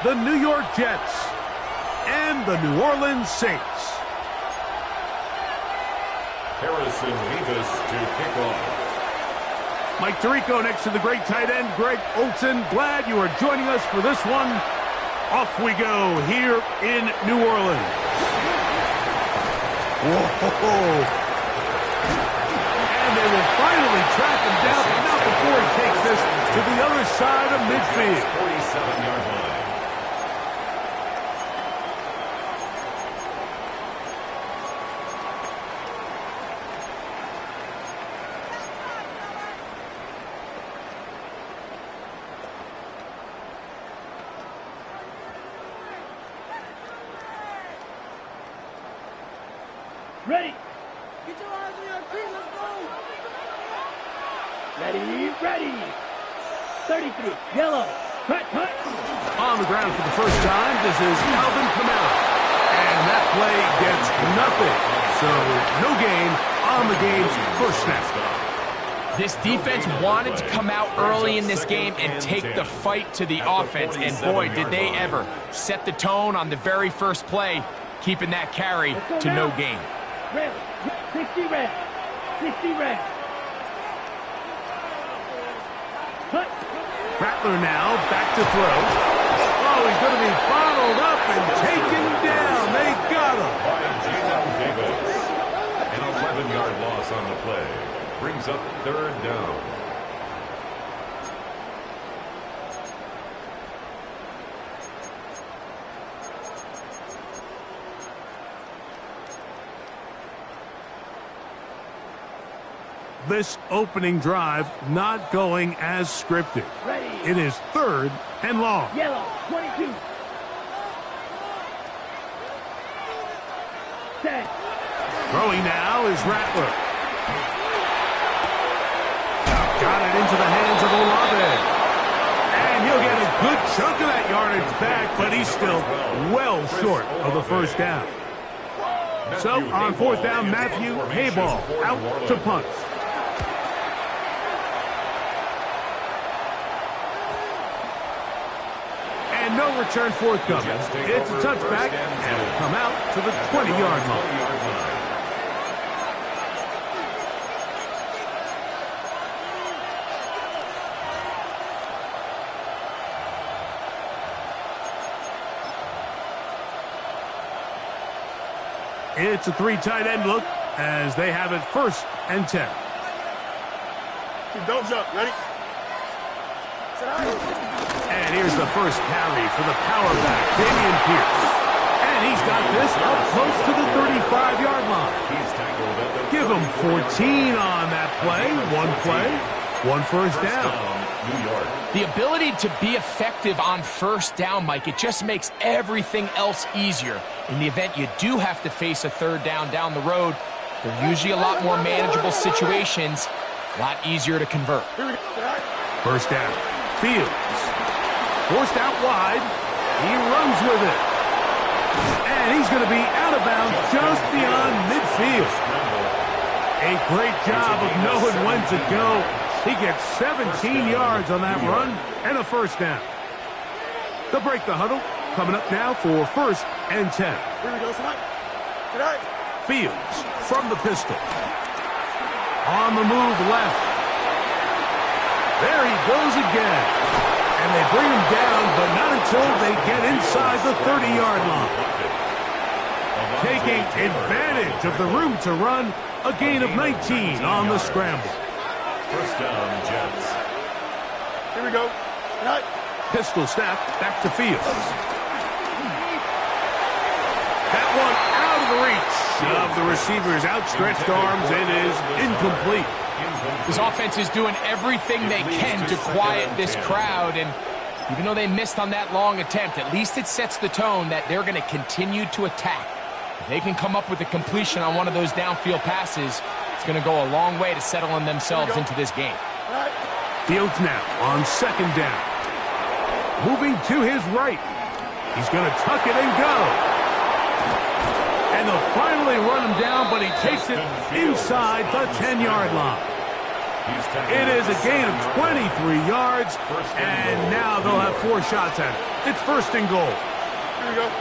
the New York Jets and the New Orleans Saints. Harrison Davis to kick off. Mike Tirico next to the great tight end, Greg Olson. Glad you are joining us for this one. Off we go here in New Orleans. Whoa. And they will finally track him down, but not before he takes this to the other side of midfield. 47-yard line. Ready. Get your eyes on your feet. Let's go. Ready. 33. Yellow. Cut. On the ground for the first time, this is Alvin Kamara. And that play gets nothing. So no gain on the game's first snap. This defense wanted to come out early in this game and take the fight to the offense. And boy, did they ever set the tone on the very first play, keeping that carry to no gain. Red. 60 red. 60 red. Cut. Rattler now back to throw. Oh, he's going to be bottled up and taken down. They got him. By Jalen Davis. An 11-yard loss on the play. Brings up third down. This opening drive not going as scripted. Ready. It is third and long. Yellow. 22. Set. Throwing now is Rattler. Got it into the hands of Olave. And he'll get a good chunk of that yardage back, but he's still well short of the first down. So on fourth down, Matthew Hayball out to punt. And no return forthcoming. It's a touchback, and will come out to the 20-yard line. It's a three tight end look as they have it first and 10. Don't jump. Ready? And here's the first carry for the power back, Dameon Pierce. And he's got this up close to the 35-yard line. Give him 14 on that play. One first down. The ability to be effective on first down, Mike, it just makes everything else easier. In the event you do have to face a third down the road, they're usually a lot more manageable situations, a lot easier to convert. First down. Fields. Forced out wide. He runs with it. And he's going to be out of bounds just beyond midfield. A great job of knowing when to go. He gets 17 yards on that run and a first down. They'll break the huddle. Coming up now for first and 10. Here we go, tonight. Fields from the pistol. On the move left. There he goes again. And they bring him down, but not until they get inside the 30-yard line. Taking advantage of the room to run, a gain of 19 on the scramble. First down, Jets. Here we go. Tonight. Pistol snap, back to Fields. That one out of the reach of the receiver's outstretched arms. It is incomplete. This offense is doing everything they can to quiet this crowd, and even though they missed on that long attempt, at least it sets the tone that they're going to continue to attack. If they can come up with a completion on one of those downfield passes, it's going to go a long way to settling themselves into this game. Fields now on second down. Moving to his right. He's going to tuck it and go. And they'll finally run him down, but he takes it inside the 10-yard line. It is a gain of 23 yards, and now they'll have 4 shots at it. It's first and goal. Here we go.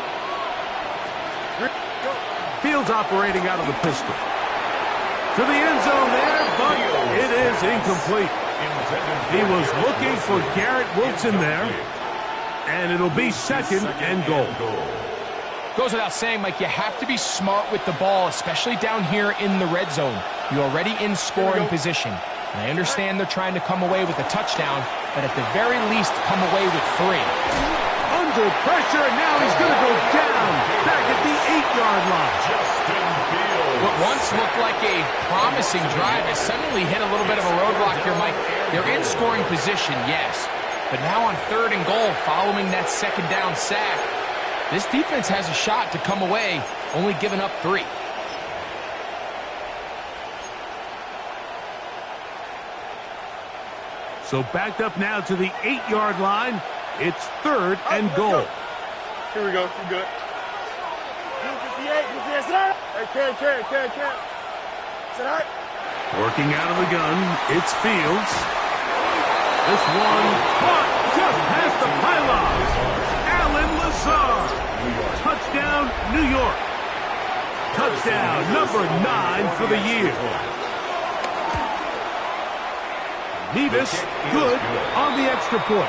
Fields operating out of the pistol. To the end zone there, but it is incomplete. He was looking for Garrett Wilson there, and it'll be second and goal. Goes without saying, Mike, you have to be smart with the ball, especially down here in the red zone. You're already in scoring position. And I understand they're trying to come away with a touchdown, but at the very least, come away with 3. Under pressure, and now he's going to go down back at the 8-yard line. What once looked like a promising drive has suddenly hit a little bit of a roadblock here, Mike. They're in scoring position, yes. But now on 3rd and goal, following that 2nd down sack, this defense has a shot to come away, only giving up 3. So backed up now to the 8-yard line. It's 3rd and goal. Here we go. You're good. 58. Hey, can't. Sit out. Working out of the gun, it's Fields. This one caught just past the pylon. Allen Lazard. Touchdown, New York. Touchdown number 9 for the year. Nevis good on the extra point.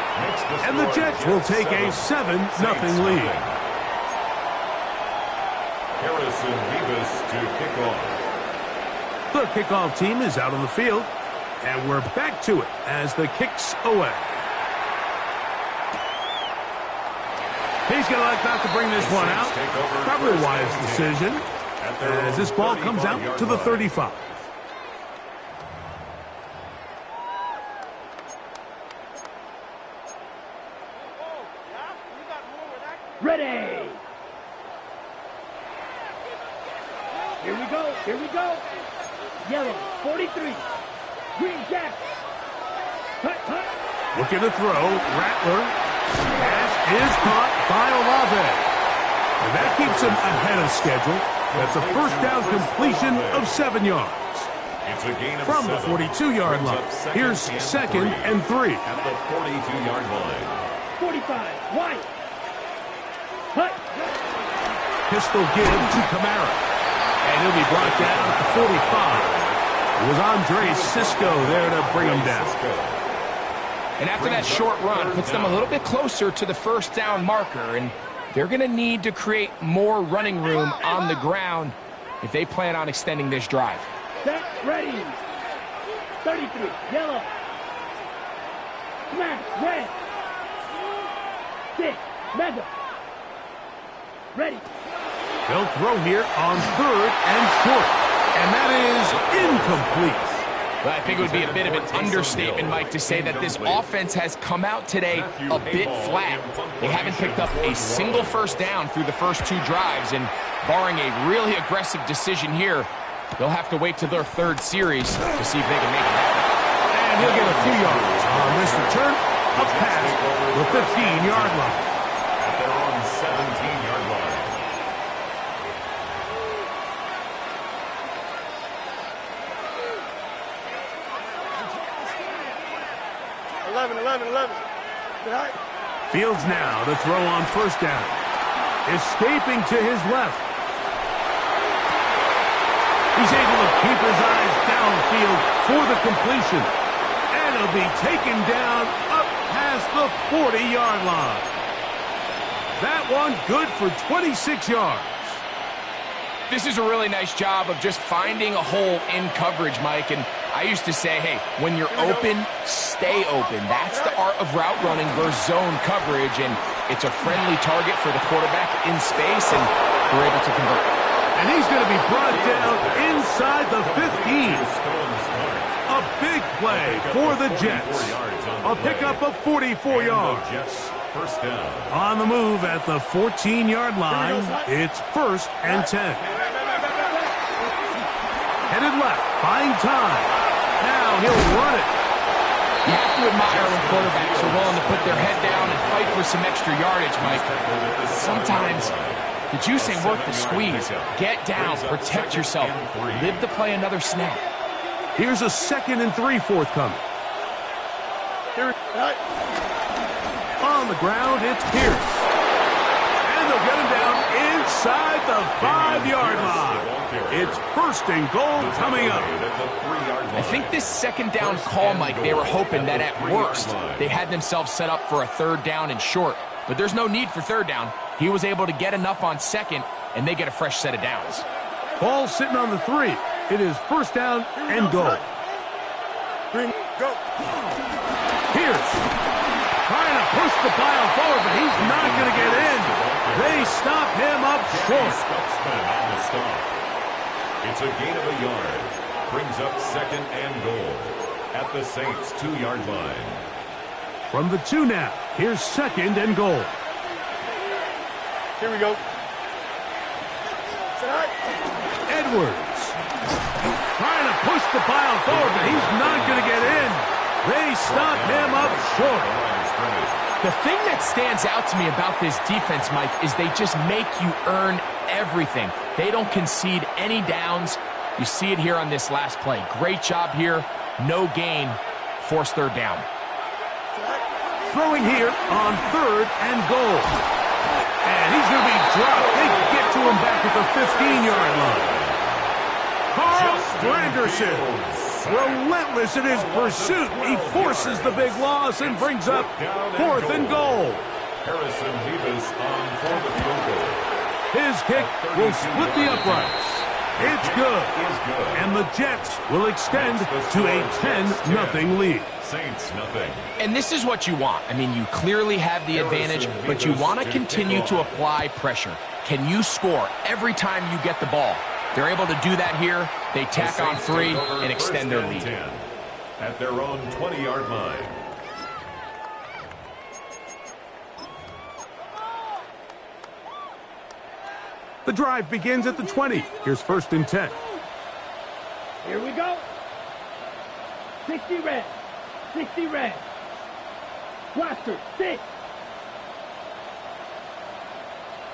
And the Jets will take a 7-0 lead. Harrison Nevis to kick off. The kickoff team is out on the field, and we're back to it as the kick's away. He's going to like not to bring this one out. Probably a wise decision as this ball comes out to the 35. Ready. Here we go. Yellow, 43. Green cap. Looking to throw. Rattler. Pass is caught by Olave. And that keeps him ahead of schedule. That's a first down completion of 7 yards. It's a gain of From the 42-yard line. Here's 2nd and 3. At the 42-yard line. 45. White. Pistol give to Kamara. And he'll be brought down at the 45. It was Andre Cisco there to bring him down. And after that short run, puts them a little bit closer to the first down marker, and they're going to need to create more running room on the ground if they plan on extending this drive. Set, ready. 33, yellow. Smash, red. 6, mega. Ready. They'll throw here on 3rd and short. And that is incomplete. Well, I think it would be a bit of an understatement, Mike, to say that this offense has come out today a bit flat. They haven't picked up a single first down through the first 2 drives, and barring a really aggressive decision here, they'll have to wait to their 3rd series to see if they can make it happen. And he'll get a few yards on this return, up past the 15-yard line. At their own 17-yard line. 11. Fields now to throw on first down. Escaping to his left. He's able to keep his eyes downfield for the completion. And he'll be taken down up past the 40-yard line. That one good for 26 yards. This is a really nice job of just finding a hole in coverage, Mike. And I used to say, hey, when you're open, stay open. That's the art of route running versus zone coverage. And it's a friendly target for the quarterback in space, and they're able to convert. And he's going to be brought down inside the 15. A big play for the Jets. A pickup of 44 yards. First down. On the move at the 14-yard line, it's 1st and 10. Headed left, buying time. Now he'll run it. You have to admire when quarterbacks are willing to put their head down and fight for some extra yardage, Mike. Sometimes the juice ain't worth the squeeze. Get down, protect yourself, live to play another snap. Here's a 2nd and 3 forthcoming. On the ground, it's Pierce. It's first and goal coming up. I think this second down call, Mike, they were hoping that at worst they had themselves set up for a third down and short. But there's no need for third down. He was able to get enough on second, and they get a fresh set of downs. Ball sitting on the 3. It is first down and goal. Go. Pierce trying to push the pile forward, but he's not going to get in. They stop him up short. It's a gain of a yard. Brings up second and goal at the Saints' 2-yard line. From the 2 now, here's second and goal. Here we go. Edwards trying to push the pile forward, but he's not going to get in. They stop him up short. The thing that stands out to me about this defense, Mike, is they just make you earn everything. They don't concede any downs. You see it here on this last play. Great job here. No gain. Forced third down. Throwing here on third and goal. And he's going to be dropped. They get to him back at the 15-yard line. Carl Granderson, relentless in his pursuit. He forces the big loss and brings up fourth and goal. Harrison Davis on for the field goal. His kick will split the uprights. It's good. And the Jets will extend to a 10-0 lead. Saints nothing. And this is what you want. I mean, you clearly have the advantage, but you want to continue to apply pressure. Can you score every time you get the ball? They're able to do that here. They tack on 3 and extend their lead. At their own 20-yard line. The drive begins at the 20. Here's first and 10. Here we go. 60 red. 60 red. Roster, 6.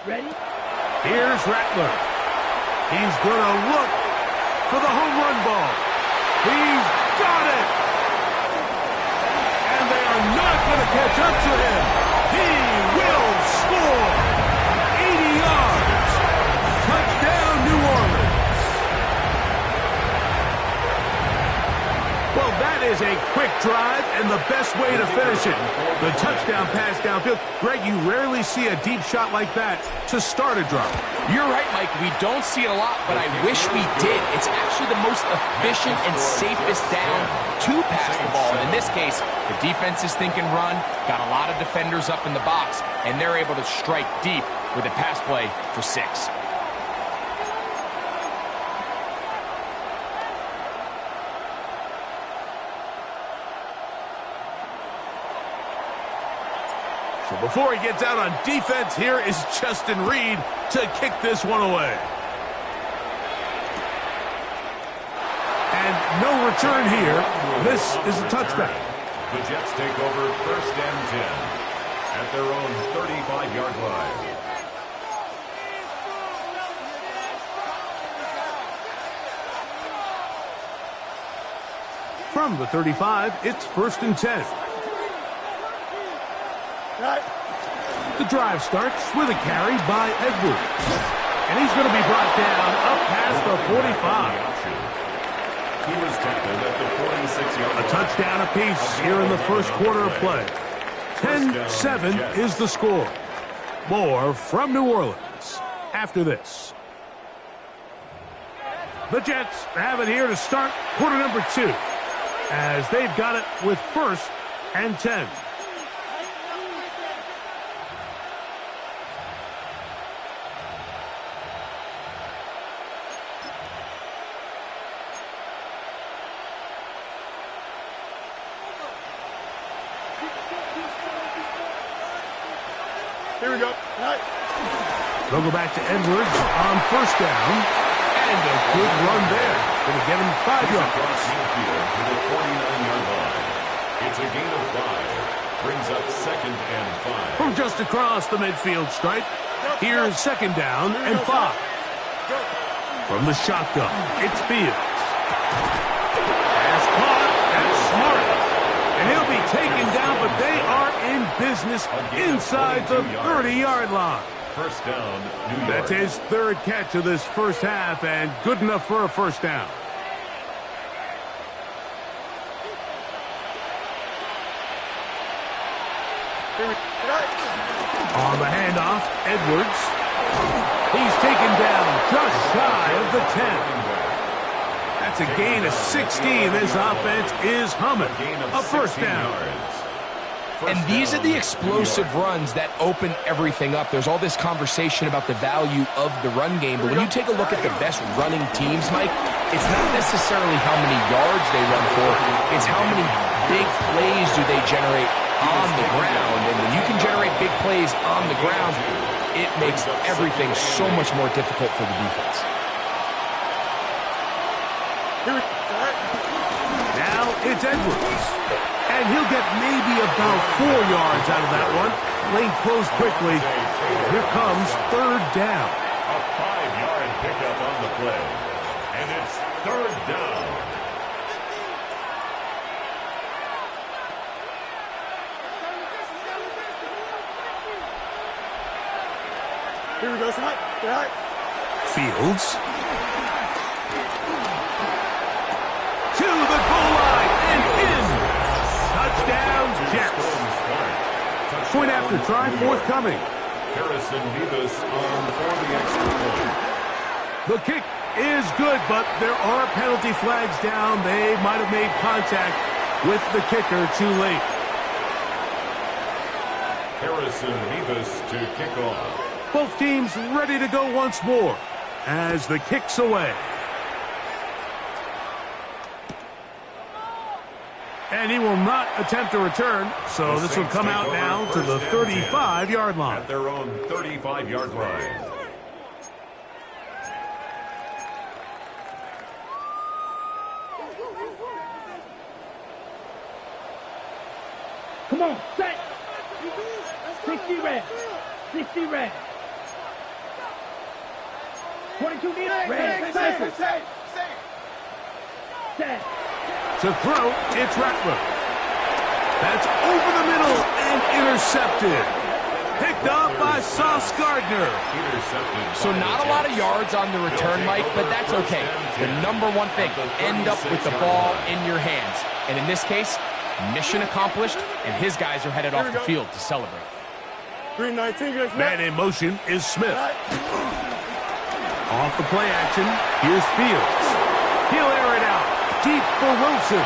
Ready? Here's Rattler. He's going to look for the home run ball. He's got it. And they are not going to catch up to him. He will score. 80 yards. Touchdown, New Orleans. Well, that is a quick drive and the best way to finish it. The touchdown pass downfield. Greg, you rarely see a deep shot like that to start a drive. You're right, Mike. We don't see it a lot, but I wish we did. It's actually the most efficient and safest down to pass the ball. And in this case, the defense is thinking run, got a lot of defenders up in the box, and they're able to strike deep with a pass play for 6. So before he gets out on defense, here is Justin Reed to kick this one away. And no return here. This is a touchdown. The Jets take over first and 10 at their own 35-yard line. From the 35, it's first and 10. The drive starts with a carry by Edwards. And he's going to be brought down up past the 45. He was tackled at the 46-yard line. A touchdown apiece here in the first quarter of play. 10-7 is the score. More from New Orleans after this. The Jets have it here to start quarter number 2, as they've got it with first and 10. Here we go. They'll go back to Edwards on first down. And a good run there. Going to get him 5 yards. Across midfield to the 49-yard line. It's a gain of 5. Brings up second and 5. From just across the midfield stripe, here's second down and 5. From the shotgun, it's Fields. Pass caught. That's smart. And he'll be taken down, but they are in business inside the 30-yard line. First down, New York. That's his third catch of this first half, and good enough for a first down. On the handoff, Edwards. He's taken down just shy of the 10. That's a gain of 16. This offense is humming. A first down. And these are the explosive runs that open everything up. There's all this conversation about the value of the run game, but when you take a look at the best running teams, Mike, it's not necessarily how many yards they run for, it's how many big plays do they generate on the ground. And when you can generate big plays on the ground, it makes everything so much more difficult for the defense. Now it's Edwards. And he'll get maybe about 4 yards out of that one. Lane closed quickly. Here comes third down. A 5-yard pickup on the play. And it's third down. Here we go, son. Yeah. Fields. To the goal line and in. Touchdown, Jets. Point after try forthcoming. Harrison Vivas on for the extra point. The kick is good, but there are penalty flags down. They might have made contact with the kicker too late. Harrison Vivas to kick off. Both teams ready to go once more as the kick's away. And he will not attempt a return, so this will come out now to the 35-yard line. At their own 35-yard line. Come on, set. 60 red. 60 red. 22 meters. Red. Set. To throw, it's Rattler. That's over the middle and intercepted. Picked off by Sauce Gardner. So not a lot of yards on the return, Mike, but that's okay. The number one thing, end up with the ball in your hands. And in this case, mission accomplished, and his guys are headed off the field to celebrate. 319. Man in motion is Smith. Off the play action, here's Fields. He'll air it out. Deep for Wilson.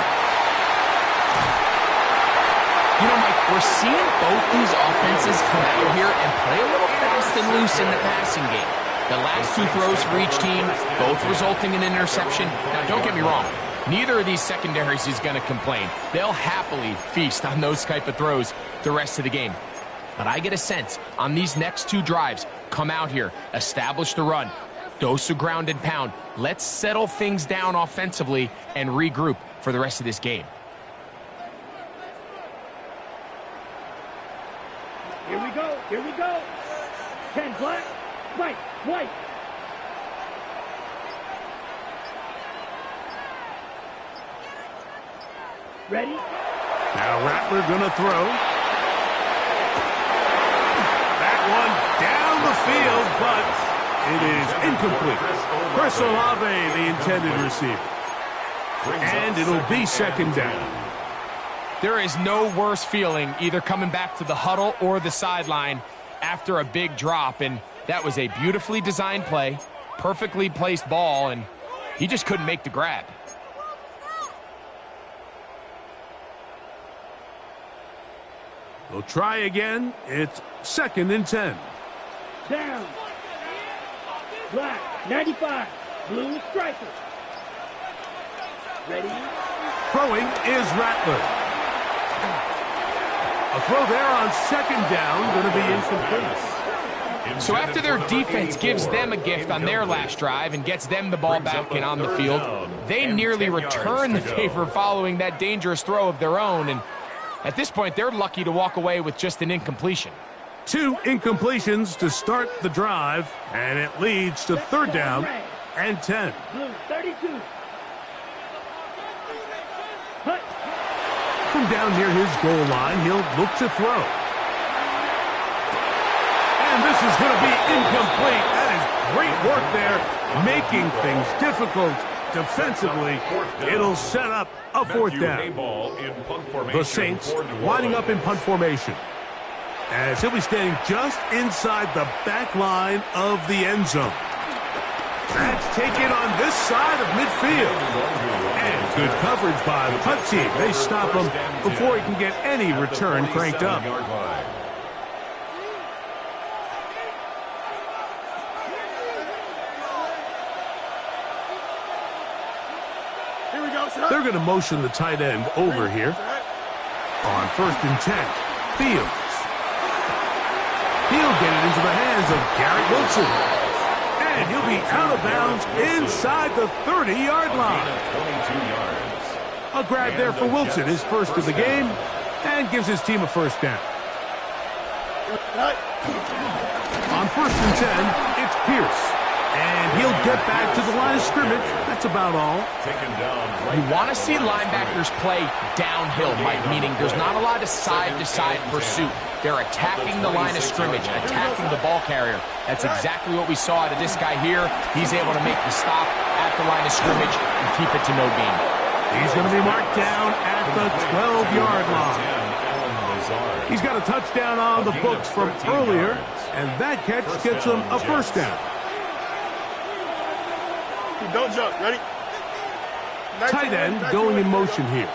You know, Mike, we're seeing both these offenses come out here and play a little fast and loose in the passing game. The last 2 throws for each team, both resulting in an interception. Now, don't get me wrong. Neither of these secondaries is going to complain. They'll happily feast on those type of throws the rest of the game. But I get a sense on these next 2 drives, come out here, establish the run, dose of ground and pound. Let's settle things down offensively and regroup for the rest of this game. Here we go. Here we go. 10 black. White. White. Ready? Now Rattler gonna throw. That one down the field, but it is incomplete. Chris Olave, the intended receiver. And it'll be second down. There is no worse feeling either coming back to the huddle or the sideline after a big drop, and that was a beautifully designed play, perfectly placed ball, and he just couldn't make the grab. They'll try again. It's second and 10. Down. Black. 95. Blue striker. Ready? Throwing is Rattler. A throw there on second down, going to be incomplete. So after their defense gives them a gift on their last drive and gets them the ball back and on the field, they nearly return the favor following that dangerous throw of their own. And at this point, they're lucky to walk away with just an incompletion. 2 incompletions to start the drive, and it leads to third down and 10. Blue 32. Hut. From down near his goal line, he'll look to throw. And this is going to be Incomplete. That is great work there, making things difficult defensively. It'll set up a fourth down. The Saints lining up in punt formation, as he'll be standing just inside the back line of the end zone. That's taken on this side of midfield. And good coverage by the punt team. They stop him before he can get any return cranked up. They're going to motion the tight end over here. On 1st and 10, Fields. He'll get it into the hands of Garrett Wilson. And he'll be out of bounds inside the 30-yard line. A grab there for Wilson, his first of the game, and gives his team a first down. On 1st and 10, it's Pierce. And he'll get back to the line of scrimmage. That's about all. You want to see linebackers play downhill, Mike, meaning there's not a lot of side-to-side pursuit. They're attacking the line of scrimmage, attacking the ball carrier. That's exactly what we saw out of this guy here. He's able to make the stop at the line of scrimmage and keep it to no gain. He's going to be marked down at the 12-yard line. He's got a touchdown on the books from earlier, and that catch gets him a first down. Don't jump. Ready? Tight end going in motion here.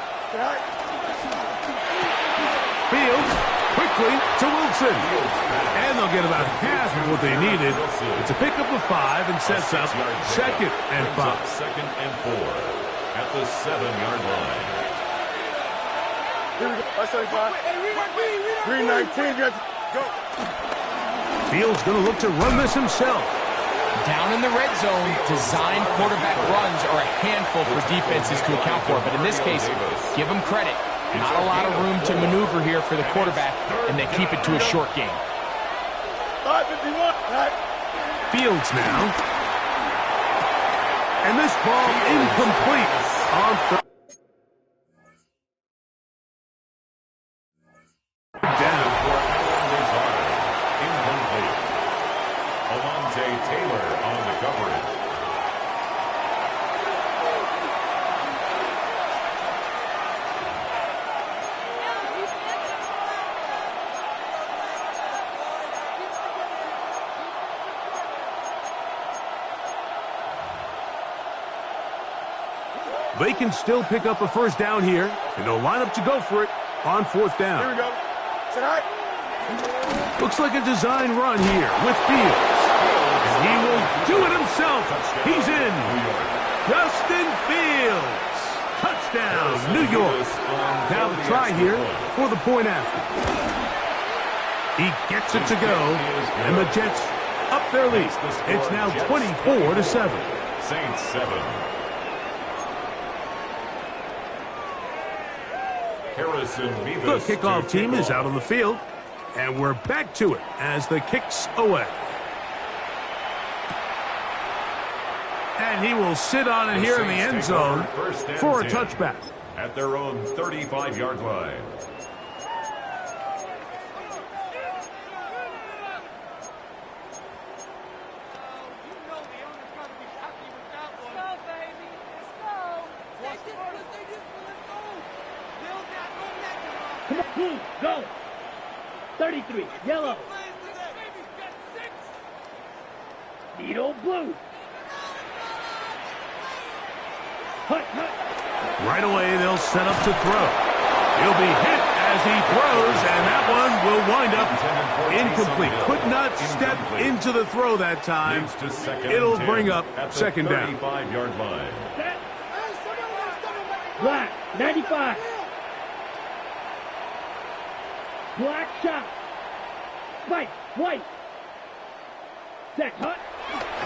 Fields quickly to Wilson. And they'll get about half of what they needed. It's a pickup of 5 and sets up 2nd and 5. 2nd and 4 at the 7-yard line. Here we go. 75. 319. Go. Fields going to look to run this himself. Down in the red zone, design quarterback runs are a handful for defenses to account for. But in this case, give them credit. Not a lot of room to maneuver here for the quarterback, and they keep it to a short game. 551. Fields now. And this ball incomplete on third down. Taylor on the coverage. They can still pick up a first down here, and they'll line up to go for it on 4th down. Here we go. Tonight. Looks like a design run here with Fields. And he will do it himself. He's in. Justin Fields. Touchdown, New York. Now the try here for the point after. He gets it to go, and the Jets up their lead. It's now 24-7. Saints 7. The kickoff team is out on the field, and we're back to it as the kick's away. And he will sit on it here in the end zone for a touchback. At their own 35-yard line. Come on, blue, go. 33, yellow. Needle, blue. Hut, hut. Right away, they'll set up to throw. He'll be hit as he throws, and that one will wind up incomplete. Could not step into the throw that time. It'll bring up 2nd down. 35-yard line. Black, 95. Black shot. Spike, white. Set, hut.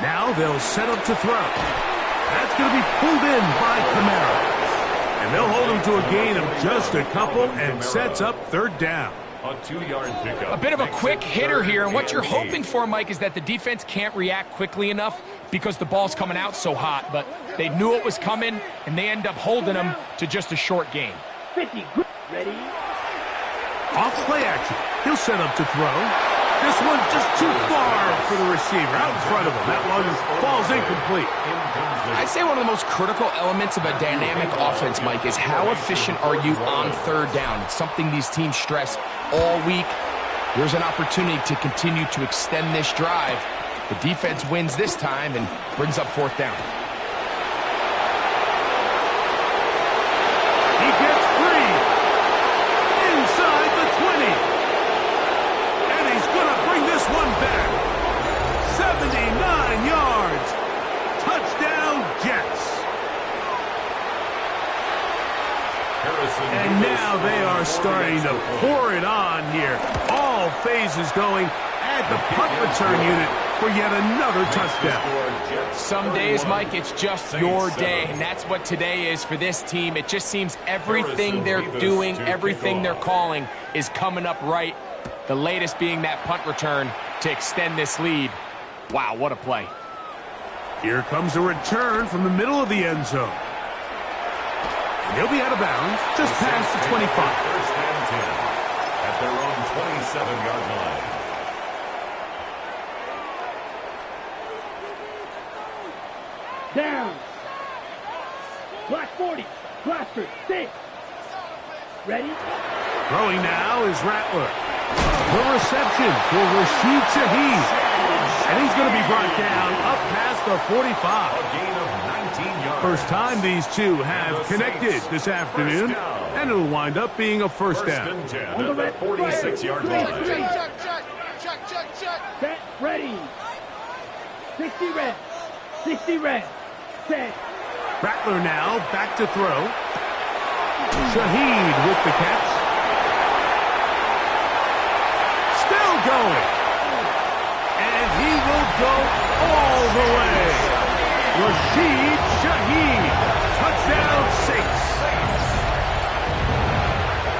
Now they'll set up to throw. That's going to be pulled in by Kamara. And they'll hold him to a gain of just a couple and sets up 3rd down. A 2-yard pickup. A bit of a quick hitter here, and what you're hoping for, Mike, is that the defense can't react quickly enough because the ball's coming out so hot. But they knew it was coming, and they end up holding them to just a short gain. 50, ready. Off play action. He'll set up to throw. This one just too far for the receiver. Out in front of him. That one falls incomplete. I'd say one of the most critical elements of a dynamic offense, Mike, is how efficient are you on third down. It's something these teams stress all week. Here's an opportunity to continue to extend this drive. The defense wins this time and brings up fourth down. He gets free inside the 20. And he's going to bring this one back. 79 yards. Touchdown, Jets. And now they are starting to pour it on here. All phases going at the punt return unit for yet another touchdown. Some days, Mike, it's just your day, and that's what today is for this team. It just seems everything they're doing, everything they're calling is coming up right. The latest being that punt return to extend this lead. Wow, what a play. Here comes a return from the middle of the end zone. And he'll be out of bounds just past the 25. First and 10 at their own 27-yard line. Down. Black 40. Blaster. 6. Ready? Throwing now is Rattler. The reception for Rashid Shaheed. And he's going to be brought down up past the 45. A gain of 19 yards. First time these two have connected this afternoon. And it'll wind up being a first down. First and 10 at the 46-yard line. Set. Ready. 60 red. 60 red. Set. Rattler now back to throw. Shaheed with the catch. Still going. And he will go all the way. Rashid Shaheed. Touchdown 6.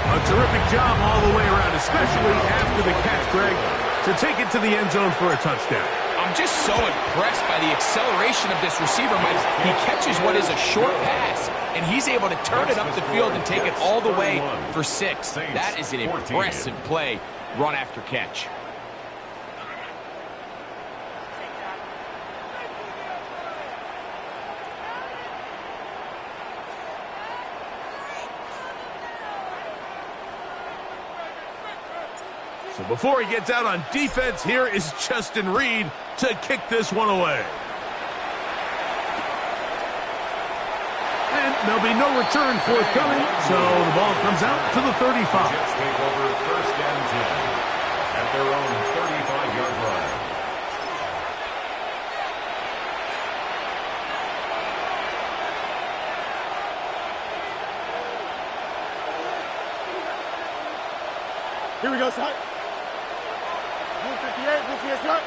A terrific job all the way around, especially after the catch, Greg, to take it to the end zone for a touchdown. I'm just so impressed by the acceleration of this receiver, Mike. He catches what is a short pass, and he's able to turn it up the field and take it all the way for 6. That is an impressive play, run after catch. So before he gets out on defense, here is Justin Reed to kick this one away. And there'll be no return forthcoming, so the ball comes out to the 35. Jets take over first and 10 at their own 35-yard line. Here we go, son. 158, this is what?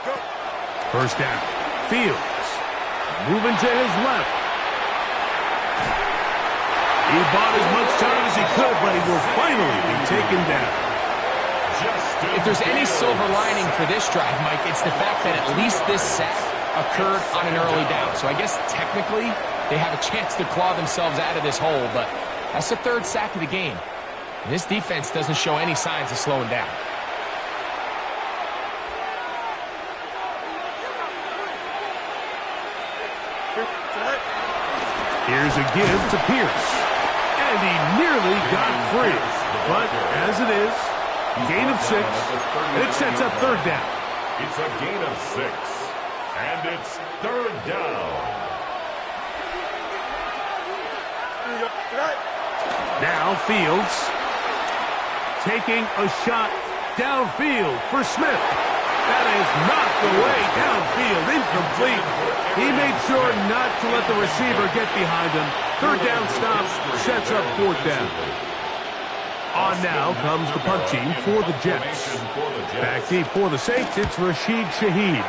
Go. First down. Fields. Moving to his left. He bought as much time as he could, but he will finally be taken down. If there's any silver lining for this drive, Mike, it's the fact that at least this sack occurred on an early down. So I guess technically they have a chance to claw themselves out of this hole, but that's the third sack of the game. And this defense doesn't show any signs of slowing down. Here's a give to Pierce. And he nearly got free. But as it is, gain of 6, and it sets up third down. It's a gain of 6, and it's third down. Now Fields taking a shot downfield for Smith. That is knocked away downfield, incomplete. He made sure not to let the receiver get behind him. Third down stop sets up fourth down. On now comes the punt team for the Jets. Back deep for the Saints, it's Rashid Shaheed.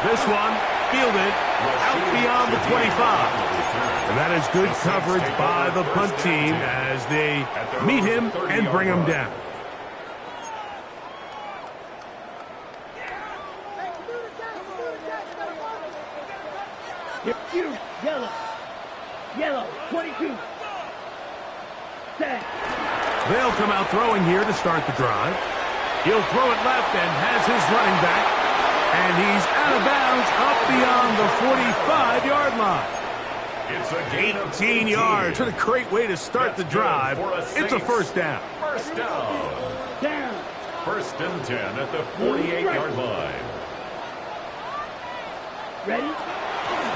This one fielded out beyond the 25. And that is good coverage by the punt team as they meet him and bring him down. You, yellow. Set. They'll come out throwing here to start the drive. He'll throw it left and has his running back. And he's out of bounds up beyond the 45-yard line. It's a gain of 18 yards. What a great way to start the drive. It's a first down. First down. Down. First and 10 at the 48-yard line. Ready?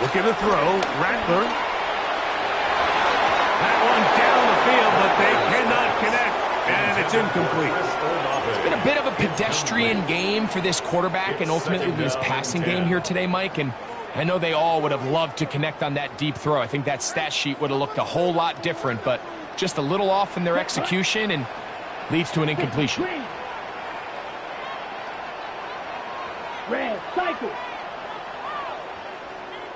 Looking to throw. Rattler. That one down the field, but they cannot connect. And it's incomplete. It's been a bit of a pedestrian game for this quarterback and ultimately this passing game here today, Mike. And I know they all would have loved to connect on that deep throw. I think that stat sheet would have looked a whole lot different, but just a little off in their execution and leads to an incompletion. Green. Red. Cycle.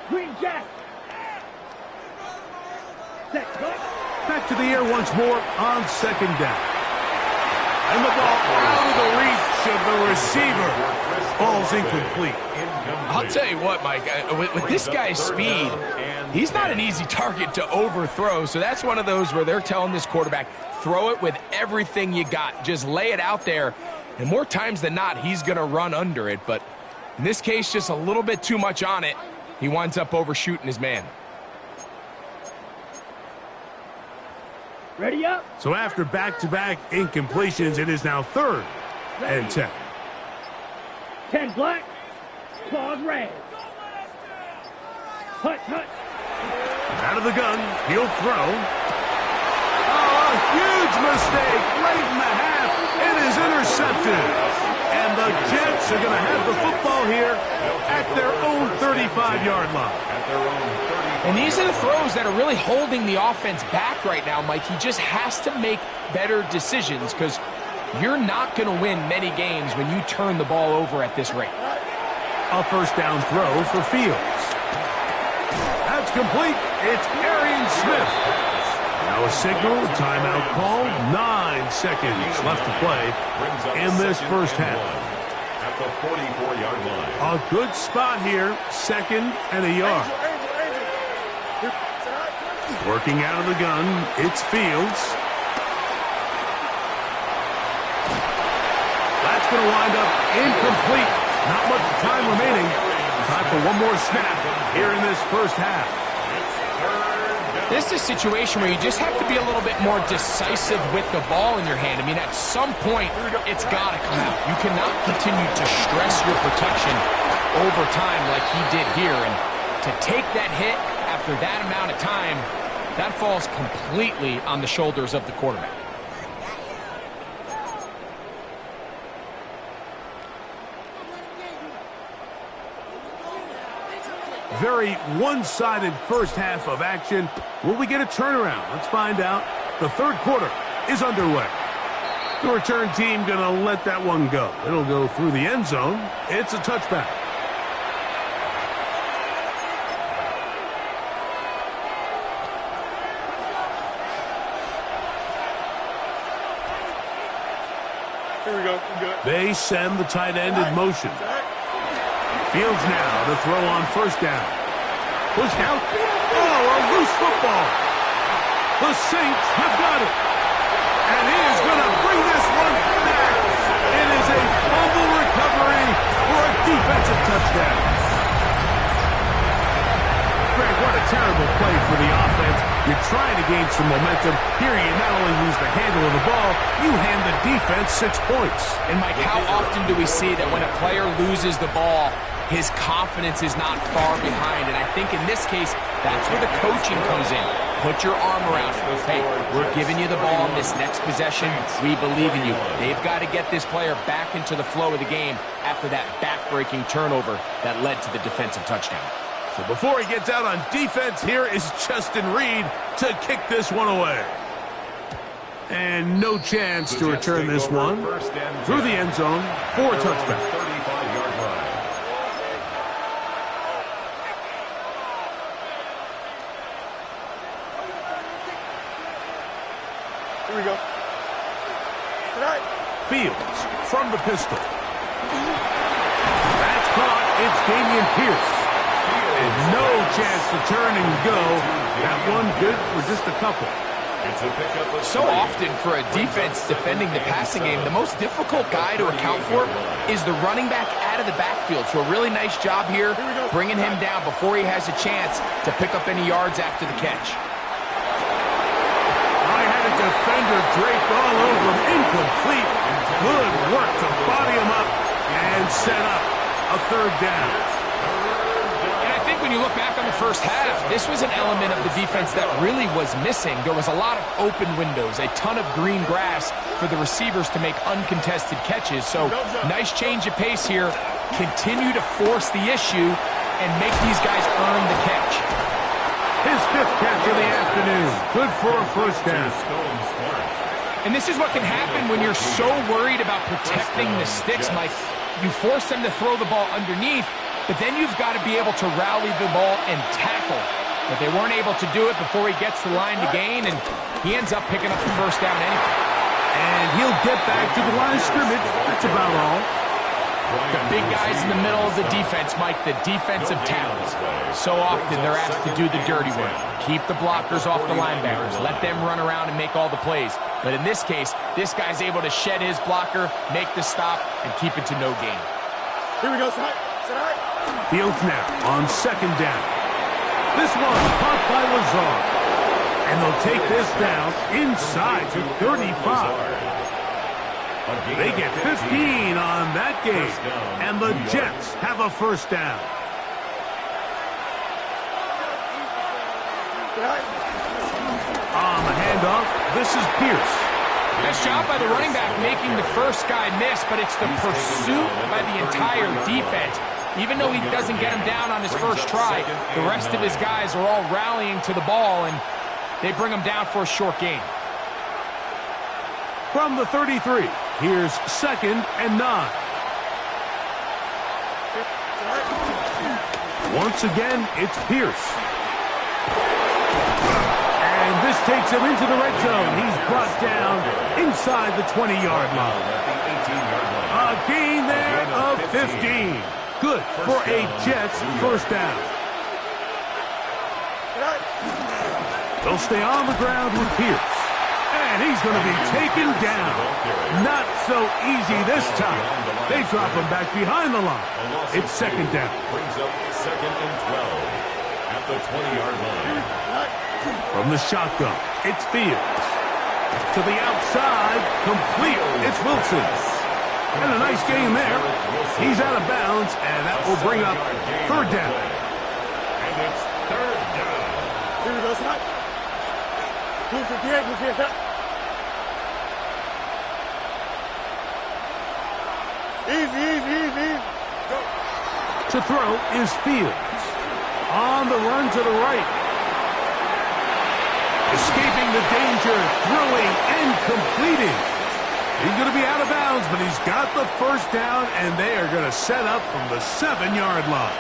Green Jack. Set. Back to the air once more on second down. And the ball out of the reach of the receiver. Falls incomplete. I'll tell you what, Mike, with this guy's speed, he's not an easy target to overthrow. So that's one of those where they're telling this quarterback, throw it with everything you got. Just lay it out there. And more times than not, he's going to run under it. But in this case, just a little bit too much on it. He winds up overshooting his man. Ready up. So after back-to-back incompletions, it is now 3rd and 10. 10 black. Claws red. Hut, hut. Out of the gun, he'll throw. Oh, a huge mistake late in the half. It is intercepted. And the Jets are going to have the football here at their own 35-yard line. And these are the throws that are really holding the offense back right now, Mike. He just has to make better decisions because you're not going to win many games when you turn the ball over at this rate. A first down throw for Fields. That's complete. It's Arian Smith. Now a signal, timeout call. 9 seconds left to play in this first half. At the 44-yard line. A good spot here, 2nd and a yard. Working out of the gun, it's Fields. That's going to wind up incomplete. Not much time remaining. Time for one more snap here in this first half. This is a situation where you just have to be a little bit more decisive with the ball in your hand. I mean, at some point, it's got to come out. You cannot continue to stress your protection over time like he did here. And to take that hit after that amount of time, that falls completely on the shoulders of the quarterback. Very one-sided first half of action. Will we get a turnaround? Let's find out. The third quarter is underway. The return team going to let that one go. It'll go through the end zone. It's a touchback. Here we go. Good. They send the tight end in motion. Fields now to throw on first down. Pushed out. Oh, a loose football. The Saints have got it. And he is going to bring this one back. It is a fumble recovery for a defensive touchdown. Greg, what a terrible play for the offense. You're trying to gain some momentum. Here you not only lose the handle of the ball, you hand the defense 6 points. And, Mike, how often do we see that when a player loses the ball, his confidence is not far behind? And I think in this case, that's where the coaching comes in. Put your arm around him. Hey, we're giving you the ball in this next possession. We believe in you. They've got to get this player back into the flow of the game after that back-breaking turnover that led to the defensive touchdown. So before he gets out on defense, here is Justin Reed to kick this one away. And no chance to return this one through the end zone for a touchback. 35-yard line. Here we go. Tonight. Fields from the pistol. That's caught. It's Damian Pierce. And no chance to turn and go. That one good for just a couple. It's a pickup of So often for a defense defending the passing game, the most difficult guy to account for is the running back out of the backfield. So a really nice job here bringing him down before he has a chance to pick up any yards after the catch. I had a defender draped all over him. Incomplete. Good work to body him up and set up a third down. And I think when you look back on the first half, this was an element of the defense that really was missing. There was a lot of open windows, a ton of green grass for the receivers to make uncontested catches. So nice change of pace here. Continue to force the issue and make these guys earn the catch. His fifth catch of the afternoon. Good for a first down. And this is what can happen when you're so worried about protecting the sticks, Mike. You force them to throw the ball underneath, but then you've got to be able to rally the ball and tackle. But they weren't able to do it before he gets the line to gain, and he ends up picking up the first down anyway. And he'll get back to the line of scrimmage. That's about all. The big guys in the middle of the defense, Mike, the defensive tackles. So often they're asked to do the dirty work. Keep the blockers off the linebackers. Let them run around and make all the plays. But in this case, this guy's able to shed his blocker, make the stop, and keep it to no gain. Here we go, Side. Fields now on second down. This one caught by Lazard. And they'll take this down inside to 35. They get 15 on that game. And the Jets have a first down. On the handoff, this is Pierce. Nice job by the running back making the first guy miss, but it's the pursuit by the entire defense. Even though he doesn't get him down on his first try, the rest of his guys are all rallying to the ball, and they bring him down for a short gain. From the 33, here's 2nd and 9. Once again, it's Pierce. And this takes him into the red zone. He's brought down inside the 20-yard line. A gain there of 15. Good for a Jets first down. They'll stay on the ground with Pierce. And he's going to be taken down. Not so easy this time. They drop him back behind the line. It's 2nd down. Brings up 2nd and 12 at the 20-yard line. From the shotgun, it's Fields. To the outside, complete. It's Wilson. And a nice game there. He's out of bounds, and that will bring up 3rd down. And it's 3rd down. Here we go, Side. Who's here? Easy. Go. To throw is Fields. On the run to the right. Escaping the danger, throwing and completing. He's going to be out of bounds, but he's got the first down, and they are going to set up from the 7-yard line.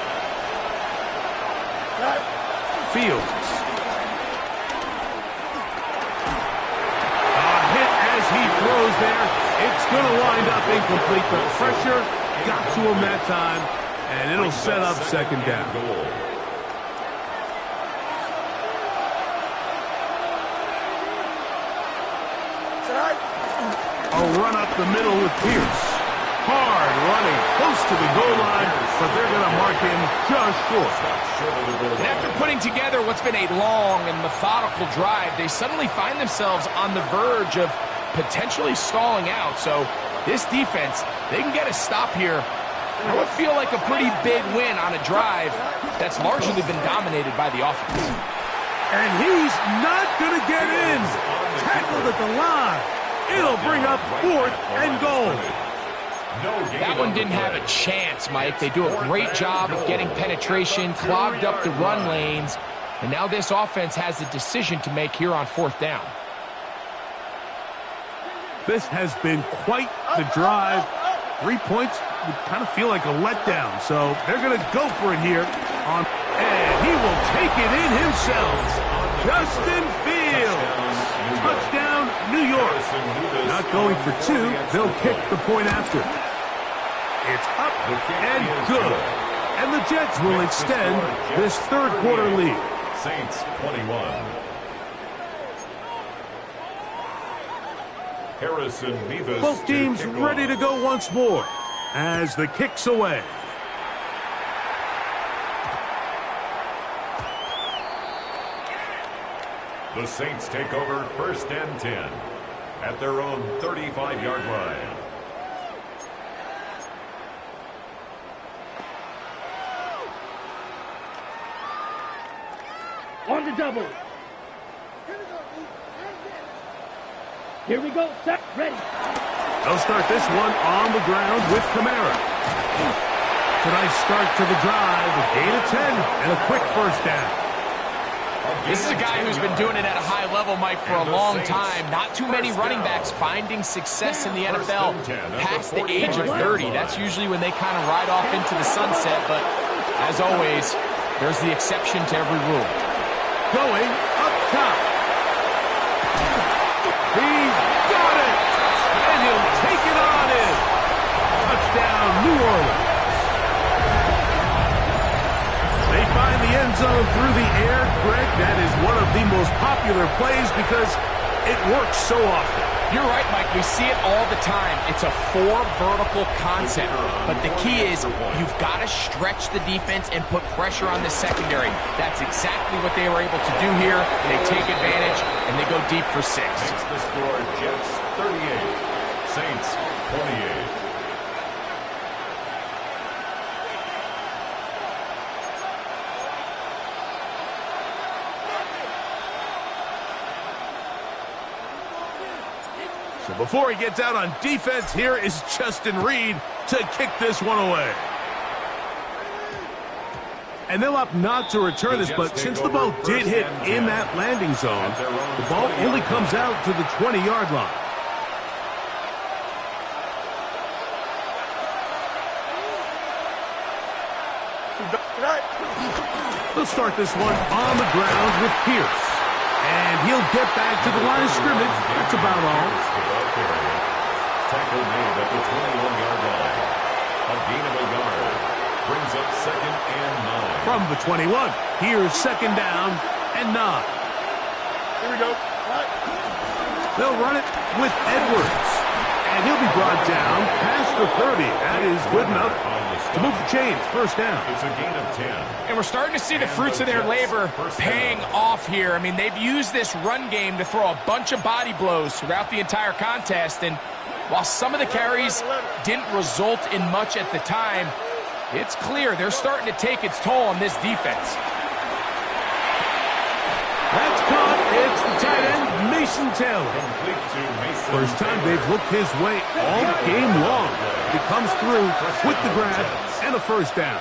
Fields. A hit as he throws there. It's going to wind up incomplete. The pressure got to him that time, and it'll set up 2nd down. A run up the middle with Pierce. Hard running, close to the goal line, but they're going to mark him just short. And after putting together what's been a long and methodical drive, they suddenly find themselves on the verge of potentially stalling out. So this defense, they can get a stop here. That would feel like a pretty big win on a drive that's largely been dominated by the offense. And he's not going to get in. Tackled at the line. It'll bring up 4th and goal. That one didn't have a chance, Mike. They do a great job of getting penetration, clogged up the run lanes, and now this offense has a decision to make here on 4th down. This has been quite the drive. 3 points would kind of feel like a letdown, so they're going to go for it here. And he will take it in himself. Justin Fields. Touchdown, New York. Not going for 2. They'll kick the point after. It's up and good. And the Jets will extend this 3rd quarter lead. Saints 21. Harrison Vivas. Both teams ready to go once more as the kick's away. The Saints take over 1st and 10 at their own 35-yard line. On the double. Here we go. Set. Ready. They'll start this one on the ground with Kamara. It's a nice start to the drive. A gain of 10 and a quick first down. This is a guy who's been doing it at a high level, Mike, for a long time. Not too many running backs finding success in the NFL past the age of 30. That's usually when they kind of ride off into the sunset. But as always, there's the exception to every rule. Going up top. He's got it. And he'll take it on in. Touchdown, New Orleans. They find the end zone through the air. Greg, that is one of the most popular plays because it works so often. You're right, Mike. We see it all the time. It's a 4 vertical concept. But the key is you've got to stretch the defense and put pressure on the secondary. That's exactly what they were able to do here. They take advantage, and they go deep for 6. Makes the score Jets 38, Saints 28. So before he gets out on defense, here is Justin Reed to kick this one away. And they'll opt not to return this, but since the ball did hit in that landing zone, the ball only comes out to the 20-yard line. They'll start this one on the ground with Pierce. And he'll get back to the line of scrimmage. That's about all. Tackle made at the 21-yard line. A gain of a yard. Brings up 2nd and 9. From the 21, here's 2nd down and 9. Here we go. They'll run it with Edwards. And he'll be brought down past the 30. That is good enough to move the chains. 1st down. It's a gain of 10. And we're starting to see the fruits of their labor paying off here. I mean, they've used this run game to throw a bunch of body blows throughout the entire contest. And while some of the carries didn't result in much at the time, it's clear they're starting to take its toll on this defense. That's caught. It's the tight end, Mason Taylor. First time they've looked his way all game long. He comes through with the grab and a 1st down.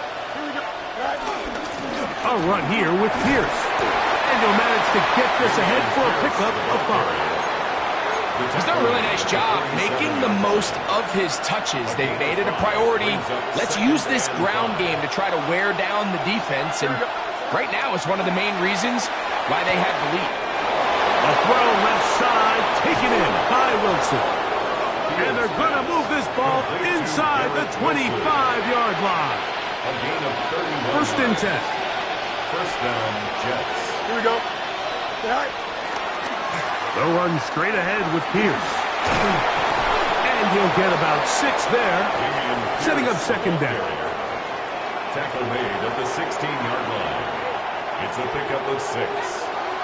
A run here with Pierce. And he'll manage to get this ahead for a pickup of 5. He's done a really nice job making the most of his touches. They've made it a priority. Let's use this ground game to try to wear down the defense. And right now, it's one of the main reasons why they have the lead. A throw left side, taken in by Wilson. And they're going to move this ball inside the 25-yard line. A gain of 31. 1st and 10. 1st down, Jets. Here we go. They'll run straight ahead with Pierce. And he'll get about 6 there, setting up 2nd down. Tackle made at the 16-yard line. It's a pickup of 6.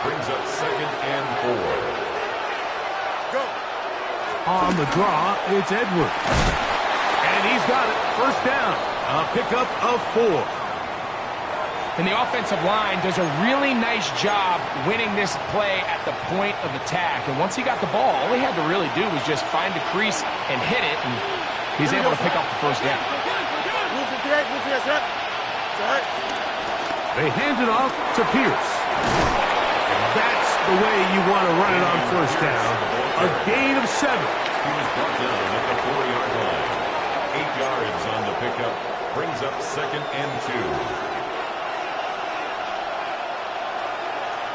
Brings up 2nd and 4. Go. On the draw, it's Edwards. And he's got it. 1st down. A pickup of 4. And the offensive line does a really nice job winning this play at the point of attack. And once he got the ball, all he had to really do was just find a crease and hit it. And he's able to pick up the 1st down. They hand it off to Pierce. And that's the way you want to run it on 1st down. A gain of 7. He was brought down at the 4-yard line. 8 yards on the pickup. Brings up 2nd and 2.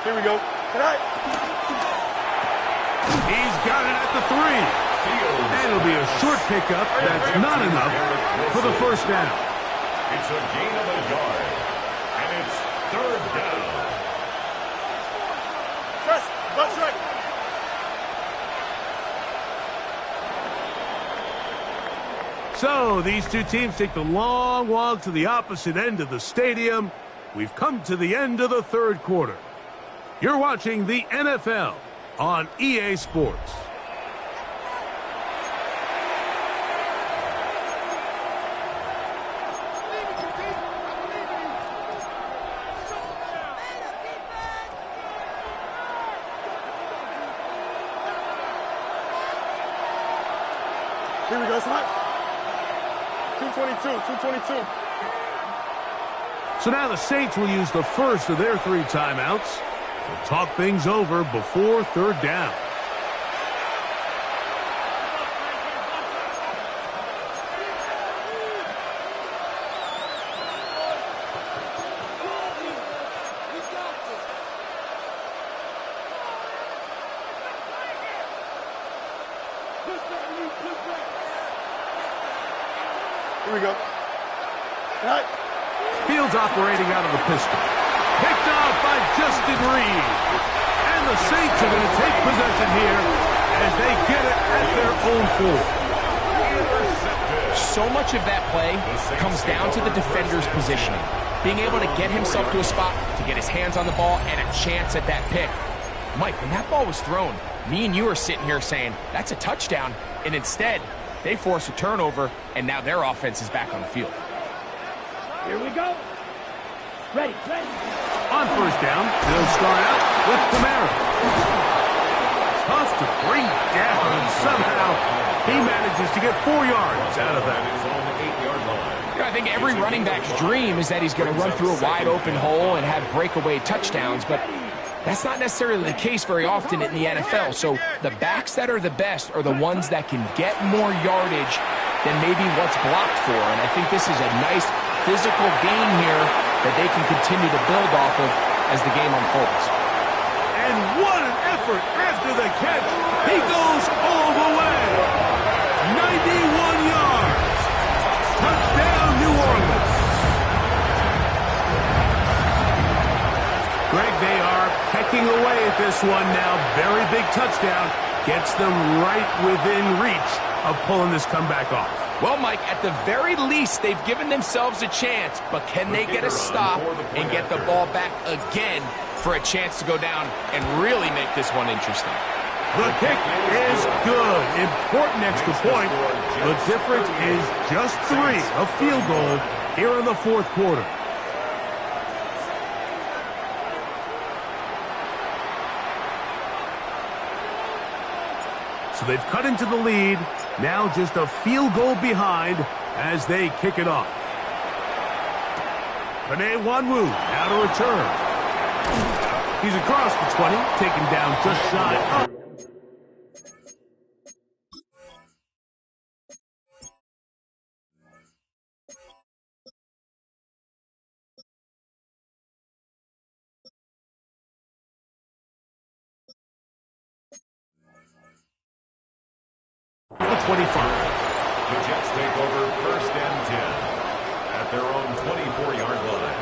Here we go. He's got it at the 3. And it'll be a short pickup. That's not enough for the 1st down. It's a gain of a yard. And it's 3rd down. Press. Left, right. So these two teams take the long walk to the opposite end of the stadium. We've come to the end of the third quarter. You're watching the NFL on EA Sports. Here we go, son. 222. So now the Saints will use the first of their 3 timeouts to talk things over before third down. Here we go. All right. Fields operating out of the pistol. Picked off by Justin Reed. And the Saints are going to take possession here as they get it at their own 4. So much of that play comes down to the defender's positioning. Being able to get himself to a spot, to get his hands on the ball, and a chance at that pick. Mike, when that ball was thrown, me and you are sitting here saying, that's a touchdown. And instead, they force a turnover, and now their offense is back on the field. Here we go. Ready. On first down, they'll start out with Kamara. Tough to bring down, and somehow he manages to get 4 yards out of that. I think every running back's dream is that he's going to run through a wide-open hole and have breakaway touchdowns, but that's not necessarily the case very often in the NFL. So the backs that are the best are the ones that can get more yardage than maybe what's blocked for. And I think this is a nice physical gain here that they can continue to build off of as the game unfolds. And what an effort after the catch. He goes all the way. 91 yards. Touchdown, New Orleans. Greg, they are pecking away at this one now. Very big touchdown. Gets them right within reach of pulling this comeback off. Well, Mike, at the very least, they've given themselves a chance, but can they get a stop and get the ball back again for a chance to go down and really make this one interesting? The kick is good. Important extra point. The difference is just 3, a field goal here in the fourth quarter. So they've cut into the lead. Now just a field goal behind as they kick it off. Panay Wanwu now to return. He's across the 20, taken down just shy of. The 25. The Jets take over first and 10 at their own 24-yard line.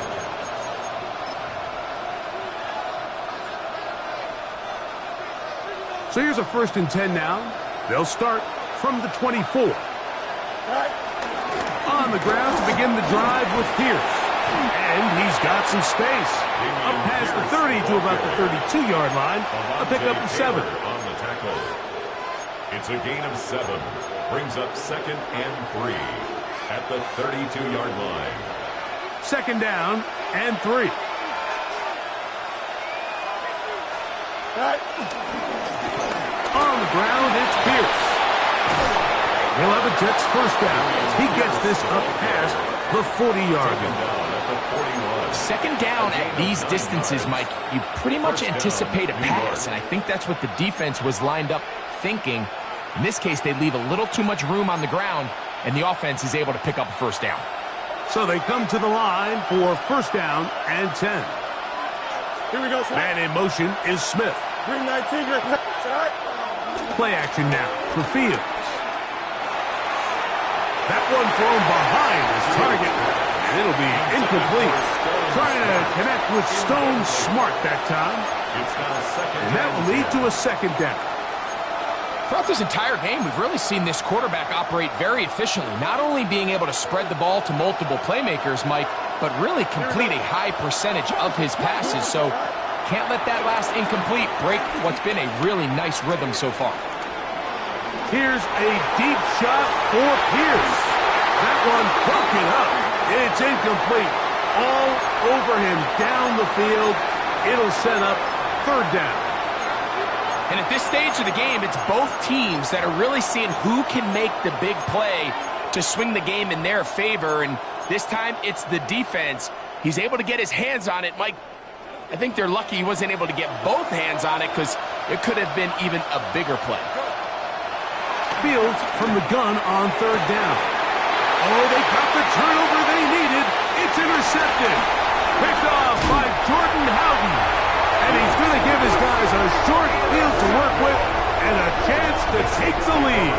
So here's a first and 10 now. They'll start from the 24. On the ground to begin the drive with Pierce. And he's got some space. Up past the 30 to about the 32-yard line. A pickup of 7. On the tackle. It's a gain of 7. Brings up second and 3 at the 32-yard line. Second down and 3. On the ground, it's Pierce. He'll have a Jets first down as he gets this up past the 40-yard line. Second down at these distances, Mike, you pretty much anticipate a pass, and I think that's what the defense was lined up thinking. In this case, they leave a little too much room on the ground, and the offense is able to pick up a first down. So they come to the line for first down and 10. Here we go, son. Man in motion is Smith. Green 19, green. Play action now for Fields. That one thrown behind his target. And it'll be incomplete. Trying to connect with Stone Smart that time. And that will lead to a second down. Throughout this entire game, we've really seen this quarterback operate very efficiently, not only being able to spread the ball to multiple playmakers, Mike, but really complete a high percentage of his passes. So can't let that last incomplete break what's been a really nice rhythm so far. Here's a deep shot for Pierce. That one broken up. It's incomplete. All over him down the field. It'll set up third down. And at this stage of the game, it's both teams that are really seeing who can make the big play to swing the game in their favor. And this time, it's the defense. He's able to get his hands on it. Mike, I think they're lucky he wasn't able to get both hands on it because it could have been even a bigger play. Fields from the gun on third down. Oh, they got the turnover they needed. It's intercepted. Picked off by Jordan Howden. And he's going to give his guys a short field to work with and a chance to take the lead.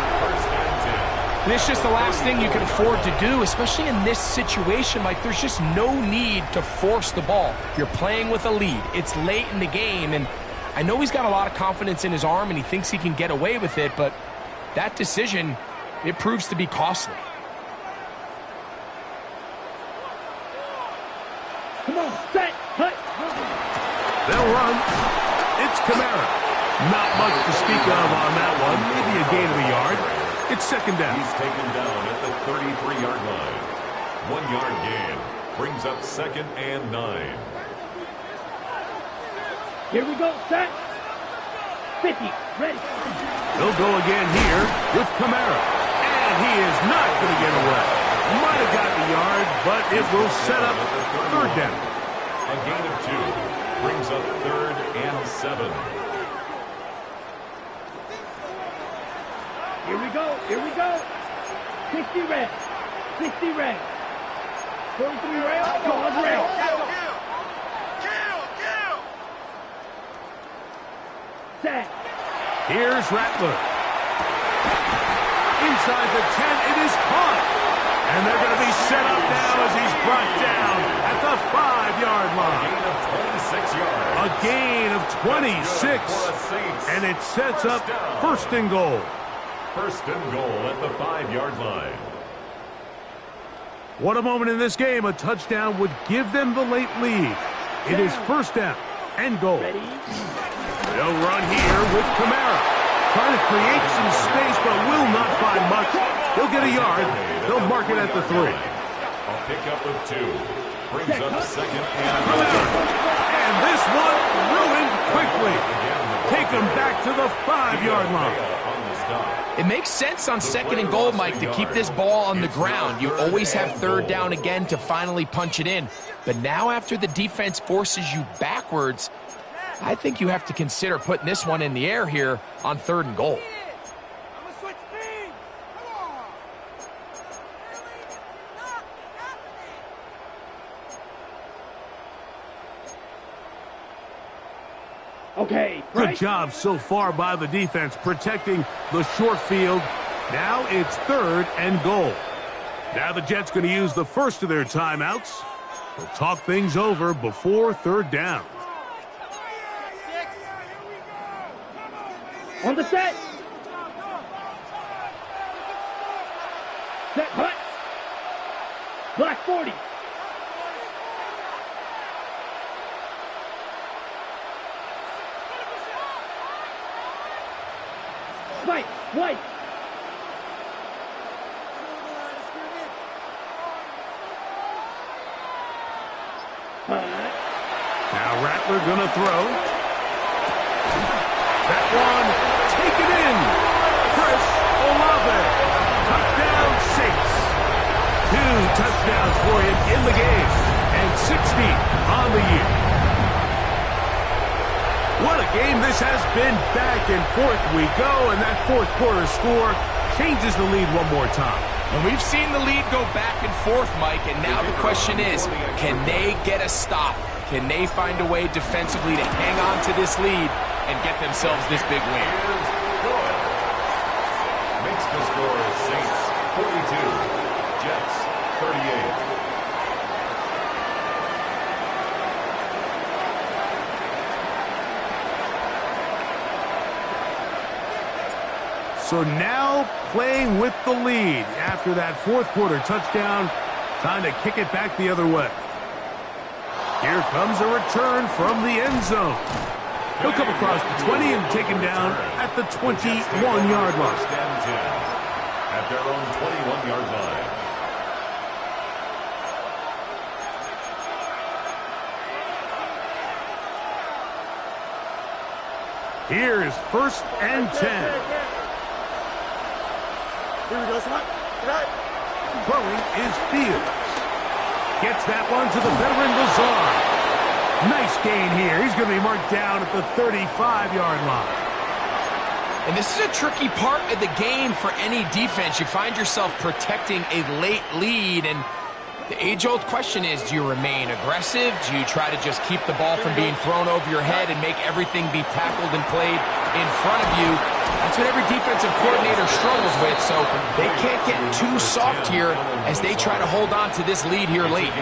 And it's just the last thing you can afford to do, especially in this situation. Like, there's just no need to force the ball. You're playing with a lead. It's late in the game, and I know he's got a lot of confidence in his arm, and he thinks he can get away with it, but that decision, it proves to be costly. Come on, set, cut. They'll run. It's Kamara. Not much to speak of on that one. Maybe a gain of a yard. It's second down. He's taken down at the 33-yard line. 1 yard gain. Brings up second and 9. Here we go, set. 50, ready. They'll go again here with Kamara. And he is not going to get away. Might have gotten a yard, but it will set up third down. A gain of 2. Brings up third and 7. Here we go, here we go. 60 red, 60 red. 43 rail, dog rail. Set. Here's Rattler. Inside the 10, it is caught. And they're going to be set up now as he's brought down at the 5-yard line. A gain of 26. And it sets up first and goal. First and goal at the 5-yard line. What a moment in this game. A touchdown would give them the late lead. It is first down and goal. They'll run here with Kamara. Trying to create some space, but will not find much. He'll get a yard. They'll mark it at the 3. A pickup of 2. Brings up second and And this one ruined quickly. Take him back to the 5-yard line. It makes sense on second and goal, Mike, to keep this ball on the ground. You always have third down again to finally punch it in. But now after the defense forces you backwards, I think you have to consider putting this one in the air here on third and goal. Okay, Good job so far by the defense protecting the short field. Now it's third and goal. Now the Jets going to use the first of their timeouts. They'll talk things over before third down. On the set. Set, cut. Black 40. White, white. Now Rattler gonna throw. That one taken in. Chris Olave. Touchdown Saints. 2 touchdowns for him in the game. And 60 on the year. What a game this has been. Back and forth we go, and that fourth quarter score changes the lead one more time. And we've seen the lead go back and forth, Mike, and now the question is, can they get a stop? Can they find a way defensively to hang on to this lead and get themselves this big win? Makes the score Saints 42, Jets 38. So now playing with the lead after that fourth quarter touchdown. Time to kick it back the other way. Here comes a return from the end zone. He'll come across the 20 and taken down at the 21-yard line. At their own 21-yard line. Here is 1st and 10. Here we go, son. Right. Throwing is Fields. Gets that one to the veteran Lazard. Nice gain here. He's going to be marked down at the 35-yard line. And this is a tricky part of the game for any defense. You find yourself protecting a late lead, and the age-old question is, do you remain aggressive? Do you try to just keep the ball from being thrown over your head and make everything be tackled and played in front of you? That's what every defensive coordinator struggles with, so they can't get too soft here as they try to hold on to this lead here late.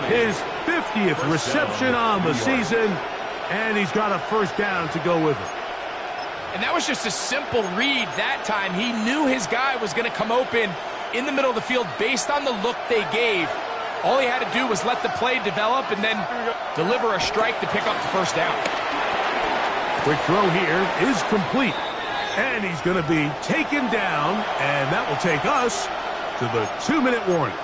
His 50th reception on the season, and he's got a first down to go with it. And that was just a simple read that time. He knew his guy was going to come open in the middle of the field based on the look they gave. All he had to do was let the play develop and then deliver a strike to pick up the first down. Quick throw here is complete. And he's going to be taken down, and that will take us to the 2-minute warning.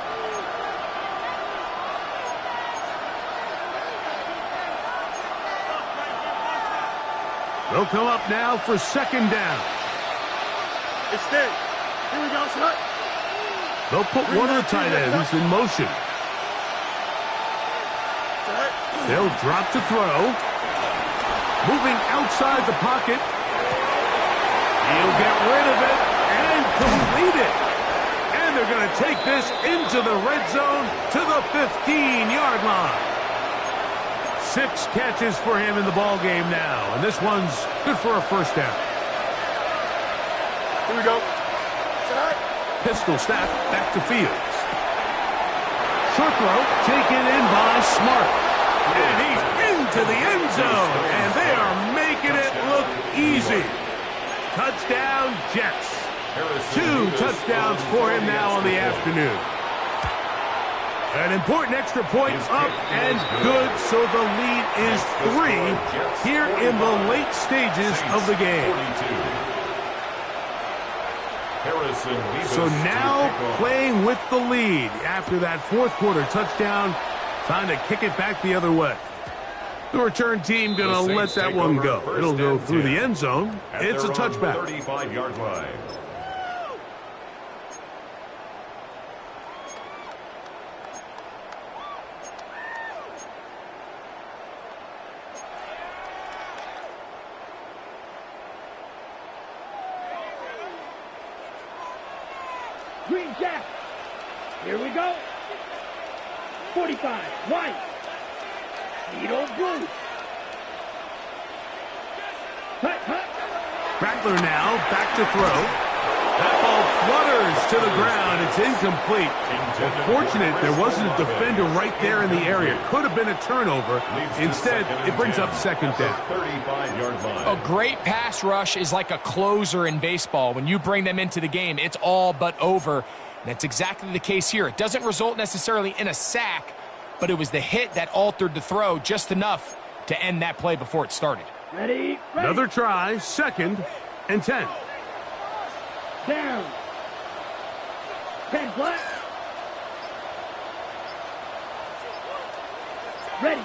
They'll come up now for 2nd down. It's there. Here we go, son. They'll put one of the tight ends in motion. They'll drop to throw. Moving outside the pocket. He'll get rid of it and complete it. And they're going to take this into the red zone to the 15-yard line. 6 catches for him in the ball game now, and this one's good for a first down. Here we go. Pistol snap back to Fields. Short throw taken in by Smart. And he's into the end zone, and they are making it look easy. Touchdown, Jets. 2 touchdowns for him now on the afternoon. An important extra point up and good, so the lead is 3 here in the late stages of the game. So now playing with the lead after that fourth quarter touchdown. Time to kick it back the other way. The return team going to let that one go. It'll go through the end zone. It's a touchback. 35-yard line. Green Jack. Here we go. 45. White. Needle blue. Hut, hut. Rattler now back to throw. That ball flutters to the ground. It's incomplete. Fortunate there wasn't a defender right there in the area. Could have been a turnover. Instead, it brings up 2nd down. 35-yard line. A great pass rush is like a closer in baseball. When you bring them into the game, it's all but over. And that's exactly the case here. It doesn't result necessarily in a sack, but it was the hit that altered the throw just enough to end that play before it started. Ready, ready. Another try, 2nd and 10. Down. 10 flat. Ready.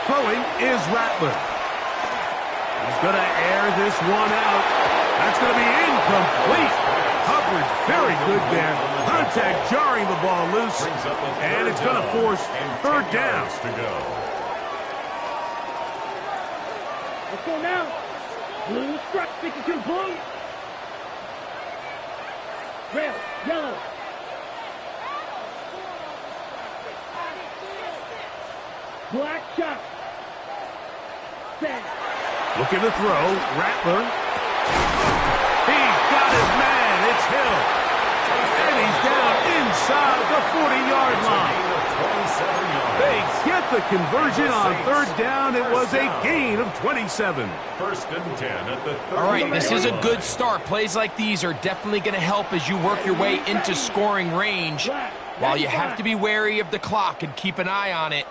Throwing is Rattler. He's going to air this one out. That's going to be incomplete. Coverage very good there. Contact jarring the ball loose. And it's going to force 3rd down. Let's go now. Blue struck. 52 blue. Red, yellow. Black shot. Set. Looking to throw. Rattler. He's got his man. It's Hill. And he's down inside the 40-yard line. They get the conversion on third down. It was a gain of 27. First and 10 at the 30. All right, this is a good start. Plays like these are definitely going to help as you work your way into scoring range. While you have to be wary of the clock and keep an eye on it,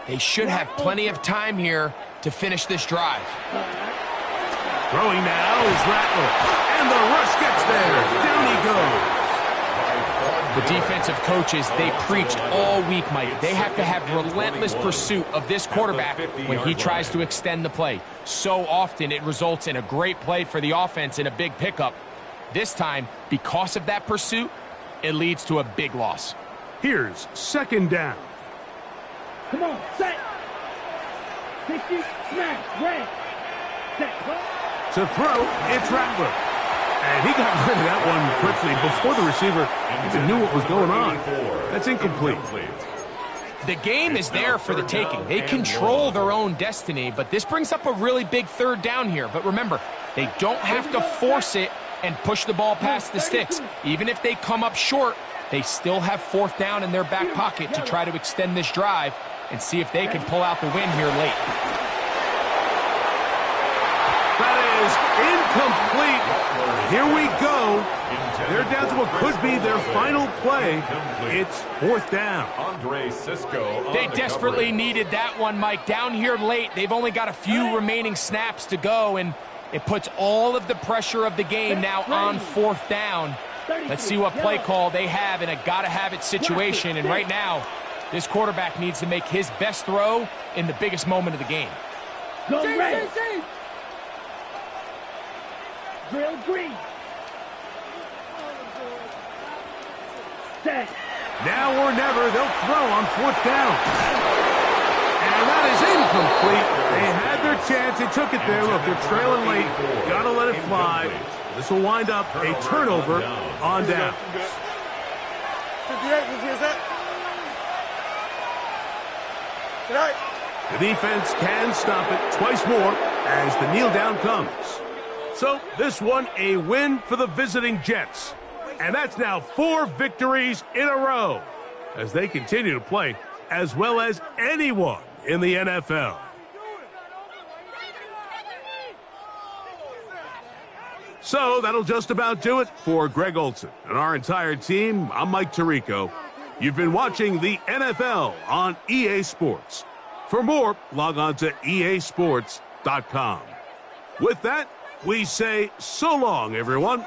they should have plenty of time here to finish this drive. Throwing now is Rattler, and the rush gets there. Down he goes. The defensive coaches, they preach all week, Mike. They have to have relentless pursuit of this quarterback when he tries to extend the play. So often it results in a great play for the offense and a big pickup. This time, because of that pursuit, it leads to a big loss. Here's second down. Come on, set. 60, smash, red. Set. To throw, it's Rattler. And he got rid of that one quickly before the receiver even knew what was going on. That's incomplete. The game is there for the taking. They control their own destiny, but this brings up a really big third down here. But remember, they don't have to force it and push the ball past the sticks. Even if they come up short, they still have fourth down in their back pocket to try to extend this drive and see if they can pull out the win here late. That is incomplete. Here we go. They're down to what could be their final play. It's fourth down. They desperately needed that one, Mike. Down here late, they've only got a few remaining snaps to go, and it puts all of the pressure of the game now on fourth down. Let's see what play call they have in a gotta-have-it situation. And right now, this quarterback needs to make his best throw in the biggest moment of the game. Go red. Drill green. Set. Now or never, they'll throw on fourth down. And that is incomplete. They had their chance. They took it there. Look, they're trailing late. Gotta let it fly. This will wind up a turnover on down. 58, is that? Good night. The defense can stop it twice more as the kneel down comes. So this one a win for the visiting Jets. And that's now 4 victories in a row as they continue to play as well as anyone in the NFL. So that'll just about do it for Greg Olson and our entire team. I'm Mike Tirico. You've been watching the NFL on EA Sports. For more, log on to easports.com. With that, we say so long, everyone.